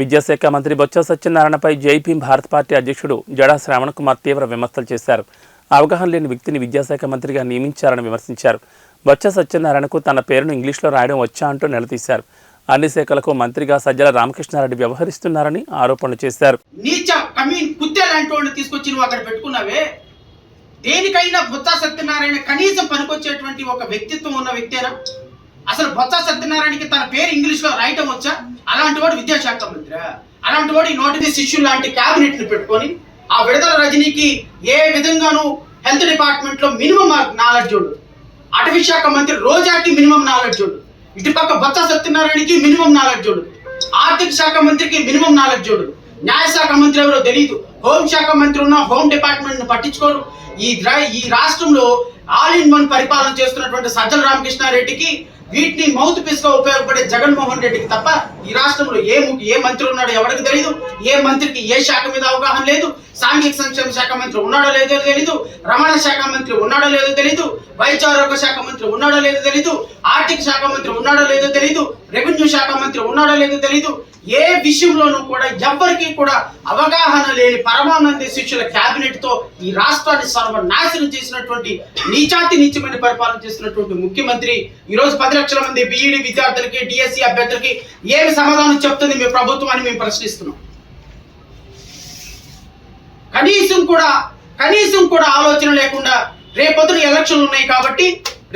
విద్యాశాఖ మంత్రి బొత్స సత్యనారాయణపై జైభీం భారత్ పార్టీ అధ్యక్షుడు జడా శ్రావణ్ కుమార్ తీవ్ర విమర్శలు చేశారు. అవగాహన లేని వ్యక్తిని విద్యాశాఖ మంత్రిగా నియమించారని విమర్శించారు. బొత్స సత్యనారాయణకు తన పేరును ఇంగ్లీష్లో రాయడం వచ్చా అంటూ నిలదీశారు. అన్ని శాఖలకు మంత్రిగా సజ్జల రామకృష్ణారెడ్డి వ్యవహరిస్తున్నారని ఆరోపణలు చేశారు. దేనికైనా బొత్స సత్యనారాయణ కనీసం పనికొచ్చేటువంటి ఒక వ్యక్తిత్వం ఉన్న వ్యక్తేనా? అసలు బొత్స సత్యనారాయణకి తన పేరు ఇంగ్లీష్ లో రాయటం వచ్చా? అలాంటి వాడు విద్యాశాఖ మంత్రి. అలాంటి వాడు ఈ నోటిఫికేషన్ శిష్యులు లాంటి క్యాబినెట్ ని పెట్టుకొని ఆ విడుదల రజనీకి ఏ విధంగానూ హెల్త్ డిపార్ట్మెంట్ లో మినిమం నాలెడ్జ్ ఉండదు. అటవీ శాఖ మంత్రి రోజాకి మినిమం నాలెడ్జ్ ఉండదు. ఇటుపక్క బొత్స సత్యనారాయణకి మినిమం నాలెడ్జ్ ఉండదు. ఆర్థిక శాఖ మంత్రికి మినిమం నాలెడ్జ్ ఉండదు. న్యాయశాఖ మంత్రి ఎవరో తెలియదు. హోంశాఖ మంత్రి ఉన్న హోమ్ డిపార్ట్మెంట్ ను పట్టించుకోరు. ఈ రాష్ట్రంలో ఆల్ ఇన్ వన్ పరిపాలన చేస్తున్నటువంటి సజ్జల రామకృష్ణారెడ్డికి వీటిని మౌత్ పీస్ గా ఉపయోగపడే జగన్మోహన్ రెడ్డికి తప్ప ఈ రాష్ట్రంలో ఏ మంత్రి ఉన్నాడో ఎవరికి తెలియదు. ఏ మంత్రికి ఏ శాఖ మీద అవగాహన లేదు. సాంఘిక సంక్షేమ శాఖ మంత్రి ఉన్నాడో లేదో తెలీదు. రవాణా శాఖ మంత్రి ఉన్నాడో లేదో తెలీదు. వైద్య ఆరోగ్య శాఖ మంత్రి ఉన్నాడో లేదో తెలీదు. ఆర్థిక శాఖ మంత్రి ఉన్నాడో లేదో తెలీదు. రెవెన్యూ శాఖ మంత్రి ఉన్నాడో లేదో తెలీదు. ఏ విషయంలోనూ కూడా ఎవ్వరికీ కూడా అవగాహన లేని పరమానంద శిష్యుల క్యాబినెట్ తో ఈ రాష్ట్రాన్ని సర్వనాశనం చేసినటువంటి నీచమైన పరిపాలన చేస్తున్నటువంటి ముఖ్యమంత్రి ఈ రోజు 10 లక్షల మంది బీఈడి విద్యార్థులకి డిఎస్సి అభ్యర్థులకి ఏమి సమాధానం చెప్తుంది మీ ప్రభుత్వం అని మేము ప్రశ్నిస్తున్నాం. కనీసం కూడా ఆలోచన లేకుండా రేపొద్దున ఎలక్షన్లు ఉన్నాయి కాబట్టి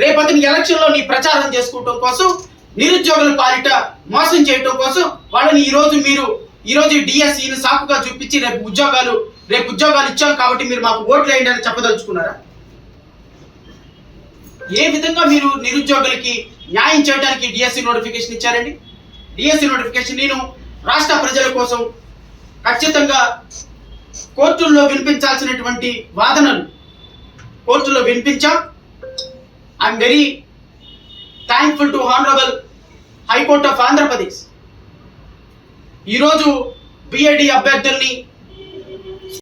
రేపొద్దున ఎలక్షన్లో నీ ప్రచారం చేసుకోవటం కోసం నిరుద్యోగుల పాలిట మోసం చేయటం కోసం వాళ్ళని ఈ రోజు డిఎస్సిని సాకుగా చూపించి రేపు ఉద్యోగాలు ఇచ్చాం కాబట్టి మీరు మాకు ఓట్లు వేయండి అని చెప్పదలుచుకున్నారా? ఏ విధంగా మీరు నిరుద్యోగులకి న్యాయం చేయడానికి డిఎస్సి నోటిఫికేషన్ ఇచ్చారండి? డిఎస్సి నోటిఫికేషన్ నేను రాష్ట్ర ప్రజల కోసం ఖచ్చితంగా కోర్టుల్లో వినిపించాల్సినటువంటి వాదనలు కోర్టులో వినిపించాం. I'm very thankful to honourable High Court of Andhra Pradesh. ఈరోజు బిఏడి అభ్యర్థుల్ని